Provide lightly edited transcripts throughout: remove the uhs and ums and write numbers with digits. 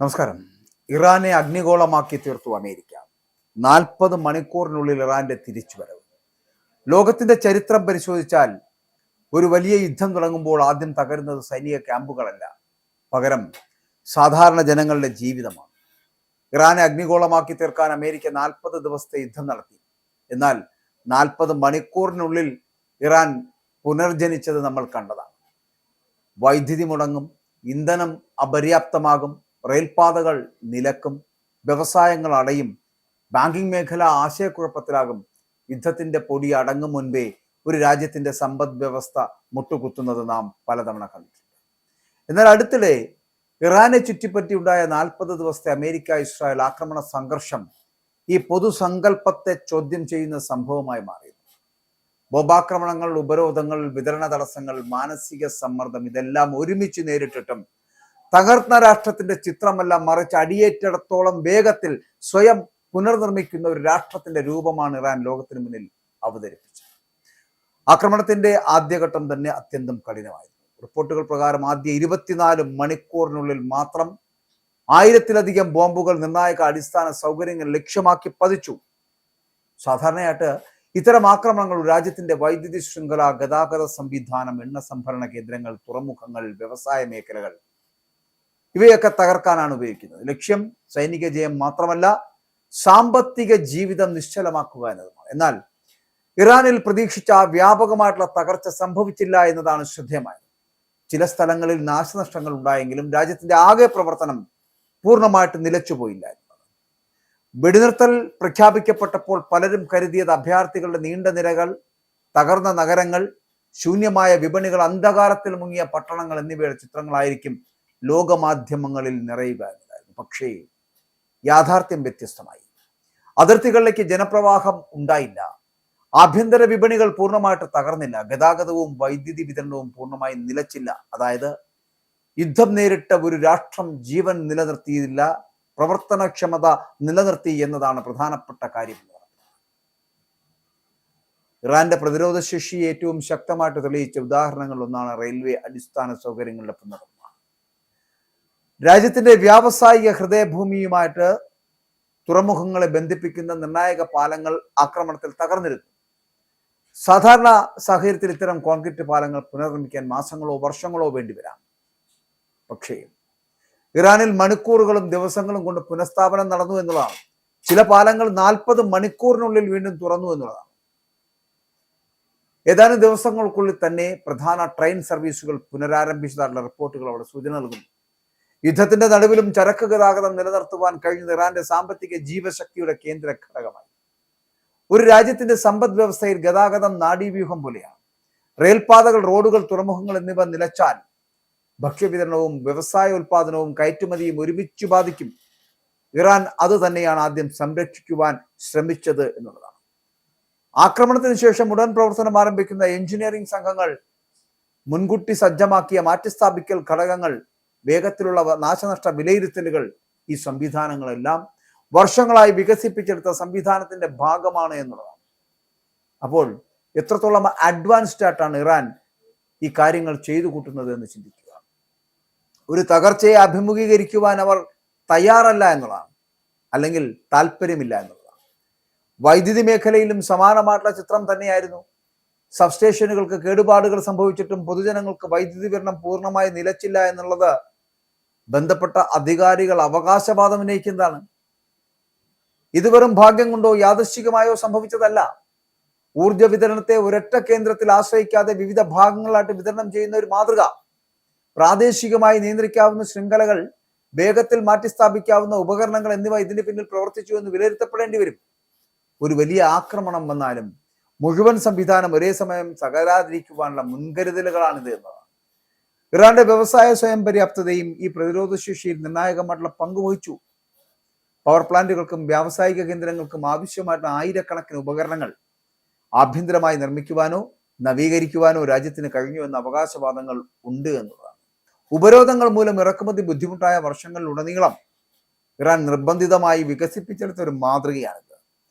നമസ്കാരം. ഇറാനെ അഗ്നിഗോളമാക്കി തീർത്തു അമേരിക്ക. 40 മണിക്കൂറിനുള്ളിൽ ഇറാന്റെ തിരിച്ചുവരവ്. ലോകത്തിന്റെ ചരിത്രം പരിശോധിച്ചാൽ ഒരു വലിയ യുദ്ധം തുടങ്ങുമ്പോൾ ആദ്യം തകരുന്നത് സൈനിക ക്യാമ്പുകളല്ല, പകരം സാധാരണ ജനങ്ങളുടെ ജീവിതമാണ്. ഇറാനെ അഗ്നിഗോളമാക്കി തീർക്കാൻ അമേരിക്ക 40 ദിവസത്തെ യുദ്ധം നടത്തി. എന്നാൽ 40 മണിക്കൂറിനുള്ളിൽ ഇറാൻ പുനർജനിച്ചത് നമ്മൾ കണ്ടതാണ്. വൈദ്യുതി മുടങ്ങും, ഇന്ധനം അപര്യാപ്തമാകും, റെയിൽപാതകൾ നിലക്കും, വ്യവസായങ്ങൾ അടയും, ബാങ്കിംഗ് മേഖല ആശയക്കുഴപ്പത്തിലാകും. യുദ്ധത്തിന്റെ പൊടി അടങ്ങും മുൻപേ ഒരു രാജ്യത്തിന്റെ സമ്പദ് വ്യവസ്ഥ മുട്ടുകുത്തുന്നത് നാം പലതവണ കണ്ടിട്ടുണ്ട്. എന്നാൽ അടുത്തിടെ ഇറാനെ ചുറ്റിപ്പറ്റിയുണ്ടായ 40 ദിവസത്തെ അമേരിക്ക ഇസ്രായേൽ ആക്രമണ സംഘർഷം ഈ പൊതുസങ്കല്പത്തെ ചോദ്യം ചെയ്യുന്ന സംഭവമായി മാറിയിരുന്നു. ബോംബാക്രമണങ്ങൾ, ഉപരോധങ്ങൾ, വിതരണ തടസ്സങ്ങൾ, മാനസിക സമ്മർദ്ദം ഇതെല്ലാം ഒരുമിച്ച് നേരിട്ടിട്ടും തകർന്ന രാഷ്ട്രത്തിന്റെ ചിത്രമല്ല, മറിച്ച് അടിയേറ്റിടത്തോളം വേഗത്തിൽ സ്വയം പുനർനിർമ്മിക്കുന്ന ഒരു രാഷ്ട്രത്തിന്റെ രൂപമാണ് ഇറാൻ ലോകത്തിന് മുന്നിൽ അവതരിപ്പിച്ചത്. ആക്രമണത്തിന്റെ ആദ്യഘട്ടം തന്നെ അത്യന്തം കഠിനമായിരുന്നു. റിപ്പോർട്ടുകൾ പ്രകാരം ആദ്യ 24 മണിക്കൂറിനുള്ളിൽ മാത്രം 1000-ലധികം ബോംബുകൾ നിർണായക അടിസ്ഥാന സൗകര്യങ്ങൾ ലക്ഷ്യമാക്കി പതിച്ചു. സാധാരണയായിട്ട് ഇത്തരം ആക്രമണങ്ങൾ രാജ്യത്തിന്റെ വൈദ്യുതി ശൃംഖല, ഗതാഗത സംവിധാനം, എണ്ണ സംഭരണ കേന്ദ്രങ്ങൾ, തുറമുഖങ്ങൾ, വ്യവസായ മേഖലകൾ ഇവയൊക്കെ തകർക്കാനാണ് ഉപയോഗിക്കുന്നത്. ലക്ഷ്യം സൈനിക ജയം മാത്രമല്ല, സാമ്പത്തിക ജീവിതം നിശ്ചലമാക്കുക എന്നതുമാണ്. എന്നാൽ ഇറാനിൽ പ്രതീക്ഷിച്ച വ്യാപകമായിട്ടുള്ള തകർച്ച സംഭവിച്ചില്ല എന്നതാണ് ശ്രദ്ധേയമായത്. ചില സ്ഥലങ്ങളിൽ നാശനഷ്ടങ്ങൾ ഉണ്ടായെങ്കിലും രാജ്യത്തിന്റെ ആകെ പ്രവർത്തനം പൂർണ്ണമായിട്ട് നിലച്ചുപോയില്ല എന്നതാണ്. വെടിനിർത്തൽ പ്രഖ്യാപിക്കപ്പെട്ടപ്പോൾ പലരും കരുതിയത് അഭയാർത്ഥികളുടെ നീണ്ട നിരകൾ, തകർന്ന നഗരങ്ങൾ, ശൂന്യമായ വിപണികൾ, അന്ധകാരത്തിൽ മുങ്ങിയ പട്ടണങ്ങൾ എന്നിവയുടെ ചിത്രങ്ങളായിരിക്കും ലോകമാധ്യമങ്ങളിൽ നിറയുക എന്നതായിരുന്നു. പക്ഷേ യാഥാർത്ഥ്യം വ്യത്യസ്തമായി. അതിർത്തികളിലേക്ക് ജനപ്രവാഹം ഉണ്ടായില്ല. ആഭ്യന്തര വിപണികൾ പൂർണ്ണമായിട്ട് തകർന്നില്ല. ഗതാഗതവും വൈദ്യുതി വിതരണവും പൂർണ്ണമായി നിലച്ചില്ല. അതായത് യുദ്ധം നേരിട്ട ഒരു രാഷ്ട്രം ജീവൻ നിലനിർത്തിയില്ല, പ്രവർത്തനക്ഷമത നിലനിർത്തി എന്നതാണ് പ്രധാനപ്പെട്ട കാര്യം. ഇറാന്റെ പ്രതിരോധ ശേഷി ഏറ്റവും ശക്തമായിട്ട് തെളിയിച്ച ഉദാഹരണങ്ങളിൽ ഒന്നാണ് റെയിൽവേ അടിസ്ഥാന സൗകര്യങ്ങളുടെ പുനർനിർമ്മാണം. രാജ്യത്തിന്റെ വ്യാവസായിക ഹൃദയഭൂമിയുമായിട്ട് തുറമുഖങ്ങളെ ബന്ധിപ്പിക്കുന്ന നിർണായക പാലങ്ങൾ ആക്രമണത്തിൽ തകർന്നിരുന്നു. സാധാരണ സാഹചര്യത്തിൽ ഇത്തരം കോൺക്രീറ്റ് പാലങ്ങൾ പുനർനിർമ്മിക്കാൻ മാസങ്ങളോ വർഷങ്ങളോ വേണ്ടിവരാം. പക്ഷേ ഇറാനിൽ മണിക്കൂറുകളും ദിവസങ്ങളും കൊണ്ട് പുനഃസ്ഥാപനം നടന്നു എന്നുള്ളതാണ്. ചില പാലങ്ങൾ 40 മണിക്കൂറിനുള്ളിൽ വീണ്ടും തുറന്നു എന്നുള്ളതാണ്. ഏതാനും ദിവസങ്ങൾക്കുള്ളിൽ തന്നെ പ്രധാന ട്രെയിൻ സർവീസുകൾ പുനരാരംഭിച്ചതായിട്ടുള്ള റിപ്പോർട്ടുകൾ അവിടെ സൂചന നൽകുന്നു. യുദ്ധത്തിന്റെ നടുവിലും ചരക്ക് ഗതാഗതം നിലനിർത്തുവാൻ കഴിഞ്ഞ ഇറാന്റെ സാമ്പത്തിക ജീവശക്തിയുടെ കേന്ദ്ര ഘടകമായി. ഒരു രാജ്യത്തിന്റെ സമ്പദ് വ്യവസ്ഥയിൽ ഗതാഗതം നാഡീവ്യൂഹം പോലെയാണ്. റെയിൽപാതകൾ, റോഡുകൾ, തുറമുഖങ്ങൾ എന്നിവ നിലച്ചാൽ ഭക്ഷ്യവിതരണവും വ്യവസായ ഉൽപാദനവും കയറ്റുമതിയും ഒരുമിച്ച് ബാധിക്കും. ഇറാൻ അത് തന്നെയാണ് ആദ്യം സംരക്ഷിക്കുവാൻ ശ്രമിച്ചത് എന്നുള്ളതാണ്. ആക്രമണത്തിന് ശേഷം ഉടൻ പ്രവർത്തനം ആരംഭിക്കുന്ന എഞ്ചിനീയറിംഗ് സംഘങ്ങൾ, മുൻകൂട്ടി സജ്ജമാക്കിയ മാറ്റിസ്ഥാപിക്കൽ ഘടകങ്ങൾ, വേഗത്തിലുള്ള നാശനഷ്ട വിലയിരുത്തലുകൾ, ഈ സംവിധാനങ്ങളെല്ലാം വർഷങ്ങളായി വികസിപ്പിച്ചെടുത്ത സംവിധാനത്തിന്റെ ഭാഗമാണ് എന്നുള്ളതാണ്. അപ്പോൾ എത്രത്തോളം അഡ്വാൻസ്ഡ് ആയിട്ടാണ് ഇറാൻ ഈ കാര്യങ്ങൾ ചെയ്തു കൂട്ടുന്നത് എന്ന് ചിന്തിക്കുക. ഒരു തകർച്ചയെ അഭിമുഖീകരിക്കുവാൻ അവർ തയ്യാറല്ല എന്നുള്ളതാണ്, അല്ലെങ്കിൽ താല്പര്യമില്ല എന്നുള്ളതാണ്. വൈദ്യുതി മേഖലയിലും സമാനമായിട്ടുള്ള ചിത്രം തന്നെയായിരുന്നു. സബ്സ്റ്റേഷനുകൾക്ക് കേടുപാടുകൾ സംഭവിച്ചിട്ടും പൊതുജനങ്ങൾക്ക് വൈദ്യുതി വിതരണം പൂർണ്ണമായി നിലച്ചില്ല എന്നുള്ളത് ബന്ധപ്പെട്ട അധികാരികൾ അവകാശവാദം ഉന്നയിക്കുന്നതാണ്. ഇത് വെറും ഭാഗ്യം കൊണ്ടോ യാദൃശ്ചികമായോ സംഭവിച്ചതല്ല. ഊർജ വിതരണത്തെ ഒരൊറ്റ കേന്ദ്രത്തിൽ ആശ്രയിക്കാതെ വിവിധ ഭാഗങ്ങളായിട്ട് വിതരണം ചെയ്യുന്ന ഒരു മാതൃക, പ്രാദേശികമായി നിയന്ത്രിക്കാവുന്ന ശൃംഖലകൾ, വേഗത്തിൽ മാറ്റിസ്ഥാപിക്കാവുന്ന ഉപകരണങ്ങൾ എന്നിവ ഇതിന് പിന്നിൽ പ്രവർത്തിച്ചു എന്ന് വിലയിരുത്തപ്പെടേണ്ടി വരും. ഒരു വലിയ ആക്രമണം വന്നാലും മുഴുവൻ സംവിധാനം ഒരേ സമയം തകരാതിരിക്കുവാനുള്ള മുൻകരുതലുകളാണിത് എന്നതാണ്. ഇറാന്റെ വ്യവസായ സ്വയം പര്യാപ്തതയും ഈ പ്രതിരോധ ശേഷിയിൽ നിർണായകമായിട്ടുള്ള പങ്കുവഹിച്ചു. പവർ പ്ലാന്റുകൾക്കും വ്യാവസായിക കേന്ദ്രങ്ങൾക്കും ആവശ്യമായിട്ടുള്ള ആയിരക്കണക്കിന് ഉപകരണങ്ങൾ ആഭ്യന്തരമായി നിർമ്മിക്കുവാനോ നവീകരിക്കുവാനോ രാജ്യത്തിന് കഴിഞ്ഞു എന്ന അവകാശവാദങ്ങൾ ഉണ്ട് എന്നുള്ളതാണ്. ഉപരോധങ്ങൾ മൂലം ഇറക്കുമതി ബുദ്ധിമുട്ടായ വർഷങ്ങളിലുടനീളം ഇറാൻ നിർബന്ധിതമായി വികസിപ്പിച്ചെടുത്ത ഒരു മാതൃകയാണിത്.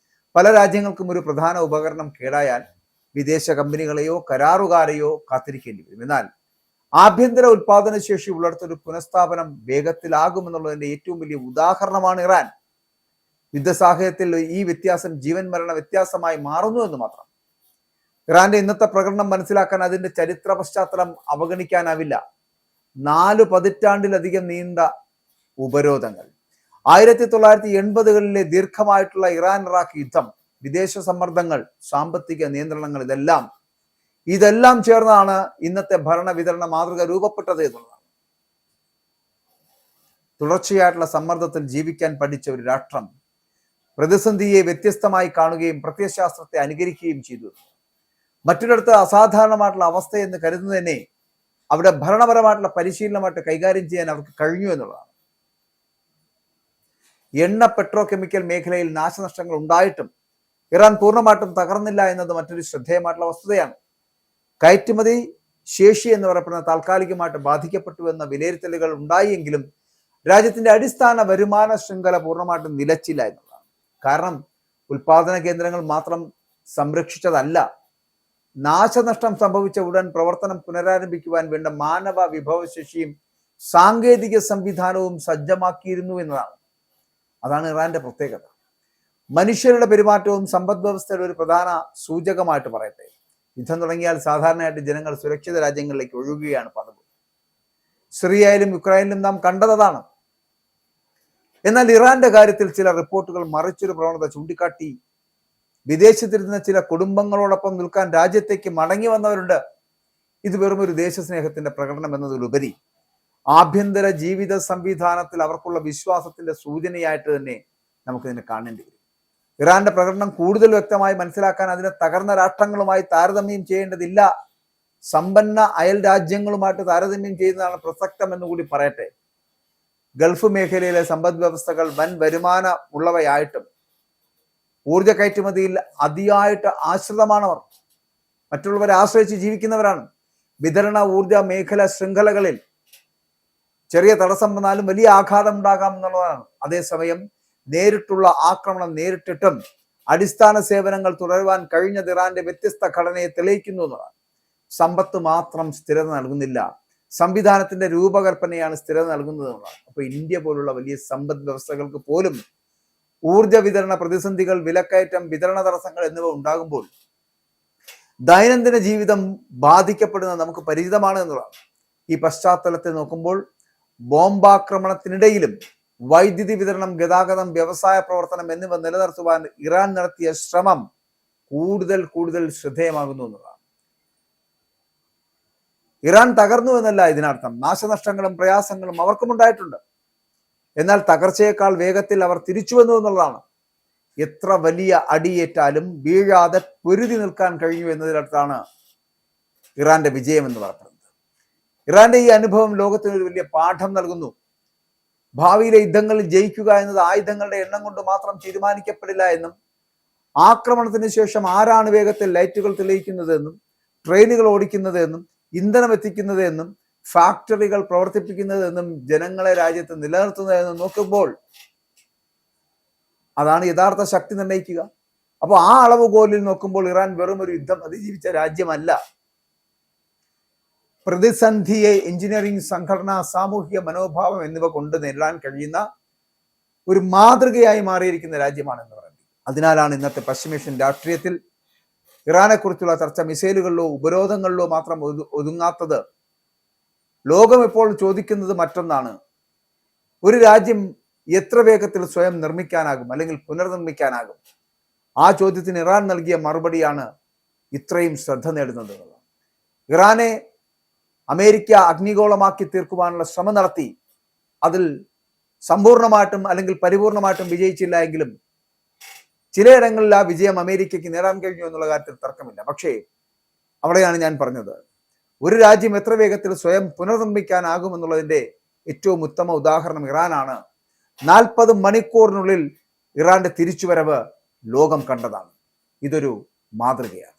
പല രാജ്യങ്ങൾക്കും ഒരു പ്രധാന ഉപകരണം കേടായാൽ വിദേശ കമ്പനികളെയോ കരാറുകാരെയോ കാത്തിരിക്കേണ്ടി വരും. എന്നാൽ ആഭ്യന്തര ഉൽപാദന ശേഷി ഉള്ളിടത്തൊരു പുനഃസ്ഥാപനം വേഗത്തിലാകുമെന്നുള്ളതിന്റെ ഏറ്റവും വലിയ ഉദാഹരണമാണ് ഇറാൻ. യുദ്ധ സാഹചര്യത്തിൽ ഈ വ്യത്യാസം ജീവൻ മരണ വ്യത്യാസമായി മാറുന്നു എന്ന് മാത്രം. ഇറാന്റെ ഇന്നത്തെ പ്രകടനം മനസ്സിലാക്കാൻ അതിന്റെ ചരിത്ര പശ്ചാത്തലം അവഗണിക്കാനാവില്ല. 4 പതിറ്റാണ്ടിലധികം നീണ്ട ഉപരോധങ്ങൾ, 1980കളിലെ ദീർഘമായിട്ടുള്ള ഇറാൻ ഇറാഖ് യുദ്ധം, വിദേശ സമ്മർദ്ദങ്ങൾ, സാമ്പത്തിക നിയന്ത്രണങ്ങൾ, ഇതെല്ലാം ചേർന്നാണ് ഇന്നത്തെ ഭരണ വിതരണ മാതൃക രൂപപ്പെട്ടത് എന്നുള്ളതാണ്. തുടർച്ചയായിട്ടുള്ള സമ്മർദ്ദത്തിൽ ജീവിക്കാൻ പഠിച്ച ഒരു രാഷ്ട്രം പ്രതിസന്ധിയെ വ്യത്യസ്തമായി കാണുകയും പ്രത്യയശാസ്ത്രത്തെ അനുകരിക്കുകയും ചെയ്തു. മറ്റൊരിടത്ത് അസാധാരണമായിട്ടുള്ള അവസ്ഥയെന്ന് കരുതുന്നതിനെ അവിടെ ഭരണപരമായിട്ടുള്ള പരിശീലനമായിട്ട് കൈകാര്യം ചെയ്യാൻ അവർക്ക് കഴിഞ്ഞു എന്നുള്ളതാണ്. എണ്ണ പെട്രോ കെമിക്കൽ മേഖലയിൽ നാശനഷ്ടങ്ങൾ ഉണ്ടായിട്ടും ഇറാൻ പൂർണ്ണമായിട്ടും തകർന്നില്ല എന്നത് മറ്റൊരു ശ്രദ്ധേയമായിട്ടുള്ള വസ്തുതയാണ്. കയറ്റുമതി ശേഷി എന്ന് പറയപ്പെടുന്ന താൽക്കാലികമായിട്ട് ബാധിക്കപ്പെട്ടു എന്ന വിലയിരുത്തലുകൾ ഉണ്ടായെങ്കിലും രാജ്യത്തിന്റെ അടിസ്ഥാന വരുമാന ശൃംഖല പൂർണ്ണമായിട്ടും നിലച്ചില്ല എന്നുള്ളതാണ്. കാരണം ഉൽപാദന കേന്ദ്രങ്ങൾ മാത്രം സംരക്ഷിച്ചതല്ല, നാശനഷ്ടം സംഭവിച്ച ഉടൻ പ്രവർത്തനം പുനരാരംഭിക്കുവാൻ വേണ്ട മാനവ വിഭവശേഷിയും സാങ്കേതിക സംവിധാനവും സജ്ജമാക്കിയിരുന്നു എന്നതാണ്. അതാണ് ഇറാന്റെ പ്രത്യേകത. മനുഷ്യരുടെ പെരുമാറ്റവും സമ്പദ് വ്യവസ്ഥയുടെ ഒരു പ്രധാന സൂചകമായിട്ട് പറയട്ടെ. യുദ്ധം തുടങ്ങിയാൽ സാധാരണയായിട്ട് ജനങ്ങൾ സുരക്ഷിത രാജ്യങ്ങളിലേക്ക് ഒഴുകുകയാണ് പതിവ്. സിറിയയിലും യുക്രൈനിലും നാം കണ്ടതാണ്. എന്നാൽ ഇറാന്റെ കാര്യത്തിൽ ചില റിപ്പോർട്ടുകൾ മറിച്ചൊരു പ്രവണത ചൂണ്ടിക്കാട്ടി. വിദേശത്തിരുന്ന ചില കുടുംബങ്ങളോടൊപ്പം നിൽക്കാൻ രാജ്യത്തേക്ക് മടങ്ങി വന്നവരുണ്ട്. ഇത് വെറും ഒരു ദേശസ്നേഹത്തിന്റെ പ്രകടനം എന്നതിലുപരി ആഭ്യന്തര ജീവിത സംവിധാനത്തിൽ അവർക്കുള്ള വിശ്വാസത്തിന്റെ സൂചനയായിട്ട് തന്നെ നമുക്കിതിനെ കാണേണ്ടി വരും. ഇറാന്റെ പ്രകടനം കൂടുതൽ വ്യക്തമായി മനസ്സിലാക്കാൻ അതിനെ തകർന്ന രാഷ്ട്രങ്ങളുമായി താരതമ്യം ചെയ്യേണ്ടതില്ല, സമ്പന്ന അയൽ രാജ്യങ്ങളുമായിട്ട് താരതമ്യം ചെയ്യുന്നതാണ് പ്രസക്തം എന്നുകൂടി പറയട്ടെ. ഗൾഫ് മേഖലയിലെ സമ്പദ് വ്യവസ്ഥകൾ വൻ വരുമാന ഉള്ളവയായിട്ടും ഊർജ കയറ്റുമതിയിൽ അതിയായിട്ട് ആശ്രിതമാണവർ. മറ്റുള്ളവരെ ആശ്രയിച്ച് ജീവിക്കുന്നവരാണ്. വിതരണ ഊർജ മേഖല ശൃംഖലകളിൽ ചെറിയ തടസ്സം വന്നാലും വലിയ ആഘാതം ഉണ്ടാകാം എന്നുള്ളതാണ്. അതേസമയം നേരിട്ടുള്ള ആക്രമണം നേരിട്ടിട്ടും അടിസ്ഥാന സേവനങ്ങൾ തുടരുവാൻ കഴിഞ്ഞത് ഇറാന്റെ വ്യത്യസ്ത ഘടനയെ തെളിയിക്കുന്നു എന്നതാണ്. സമ്പത്ത് മാത്രം സ്ഥിരത നൽകുന്നില്ല, സംവിധാനത്തിന്റെ രൂപകൽപ്പനയാണ് സ്ഥിരത നൽകുന്നത് എന്നതാണ്. അപ്പൊ ഇന്ത്യ പോലുള്ള വലിയ സമ്പദ് വ്യവസ്ഥകൾക്ക് പോലും ഊർജ വിതരണ പ്രതിസന്ധികൾ, വിലക്കയറ്റം, വിതരണ തടസ്സങ്ങൾ എന്നിവ ഉണ്ടാകുമ്പോൾ ദൈനംദിന ജീവിതം ബാധിക്കപ്പെടുന്നത് നമുക്ക് പരിചിതമാണ് എന്നുള്ളതാണ്. ഈ പശ്ചാത്തലത്തെ നോക്കുമ്പോൾ ബോംബാക്രമണത്തിനിടയിലും വൈദ്യുതി വിതരണം, ഗതാഗതം, വ്യവസായ പ്രവർത്തനം എന്നിവ നിലനിർത്തുവാൻ ഇറാൻ നടത്തിയ ശ്രമം കൂടുതൽ ശ്രദ്ധേയമാകുന്നു എന്നതാണ്. ഇറാൻ തകർന്നു എന്നല്ല ഇതിനർത്ഥം. നാശനഷ്ടങ്ങളും പ്രയാസങ്ങളും അവർക്കും ഉണ്ടായിട്ടുണ്ട്. എന്നാൽ തകർച്ചയേക്കാൾ വേഗത്തിൽ അവർ തിരിച്ചു വന്നു എന്നുള്ളതാണ്. എത്ര വലിയ അടിയേറ്റാലും വീഴാതെ പൊരുതി നിൽക്കാൻ കഴിഞ്ഞു എന്നതിനടുത്താണ് ഇറാന്റെ വിജയം എന്ന് പറയുന്നത്. ഇറാന്റെ ഈ അനുഭവം ലോകത്തിന് ഒരു വലിയ പാഠം നൽകുന്നു. ഭാവിയിലെ യുദ്ധങ്ങളിൽ ജയിക്കുക എന്നത് ആയുധങ്ങളുടെ എണ്ണം കൊണ്ട് മാത്രം തീരുമാനിക്കപ്പെടില്ല എന്നും, ആക്രമണത്തിന് ശേഷം ആരാണ് വേഗത്തിൽ ലൈറ്റുകൾ തെളിയിക്കുന്നത് എന്നും, ട്രെയിനുകൾ ഓടിക്കുന്നത് എന്നും, ഇന്ധനം എത്തിക്കുന്നത് എന്നും, ഫാക്ടറികൾ പ്രവർത്തിപ്പിക്കുന്നത് എന്നും, ജനങ്ങളെ രാജ്യത്ത് നിലനിർത്തുന്നതെന്നും നോക്കുമ്പോൾ അതാണ് യഥാർത്ഥ ശക്തി നിർണ്ണയിക്കുക. അപ്പോൾ ആ അളവുകോലിൽ നോക്കുമ്പോൾ ഇറാൻ വെറും ഒരു യുദ്ധം അതിജീവിച്ച രാജ്യമല്ല. പ്രതിസന്ധിയെ എഞ്ചിനീയറിംഗ്, സംഘടന, സാമൂഹിക മനോഭാവം എന്നിവ കൊണ്ട് നേരിടാൻ കഴിയുന്ന ഒരു മാതൃകയായി മാറിയിരിക്കുന്ന രാജ്യമാണെന്ന് പറയുന്നത്. അതിനാലാണ് ഇന്നത്തെ പശ്ചിമേഷ്യൻ രാഷ്ട്രീയത്തിൽ ഇറാനെ കുറിച്ചുള്ള ചർച്ച മിസൈലുകളിലോ ഉപരോധങ്ങളിലോ മാത്രം ഒതുങ്ങാത്തത്. ലോകം ഇപ്പോൾ ചോദിക്കുന്നത് മറ്റൊന്നാണ്. ഒരു രാജ്യം എത്ര വേഗത്തിൽ സ്വയം നിർമ്മിക്കാനാകും അല്ലെങ്കിൽ പുനർനിർമ്മിക്കാനാകും? ആ ചോദ്യത്തിന് ഇറാൻ നൽകിയ മറുപടിയാണ് ഇത്രയും ശ്രദ്ധ നേടുന്നത്. ഇറാനെ അമേരിക്ക അഗ്നിഗോളമാക്കി തീർക്കുവാനുള്ള ശ്രമം നടത്തി. അതിൽ സമ്പൂർണമായിട്ടും അല്ലെങ്കിൽ പരിപൂർണമായിട്ടും വിജയിച്ചില്ല എങ്കിലും ചിലയിടങ്ങളിൽ ആ വിജയം അമേരിക്കയ്ക്ക് നേടാൻ കഴിഞ്ഞു എന്നുള്ള കാര്യത്തിൽ തർക്കമില്ല. പക്ഷേ അവിടെയാണ് ഞാൻ പറഞ്ഞത്, ഒരു രാജ്യം എത്ര വേഗത്തിൽ സ്വയം പുനർനിർമ്മിക്കാനാകുമെന്നുള്ളതിന്റെ ഏറ്റവും ഉത്തമ ഉദാഹരണം ഇറാനാണ്. 40 മണിക്കൂറിനുള്ളിൽ ഇറാന്റെ തിരിച്ചുവരവ് ലോകം കണ്ടതാണ്. ഇതൊരു മാതൃകയാണ്.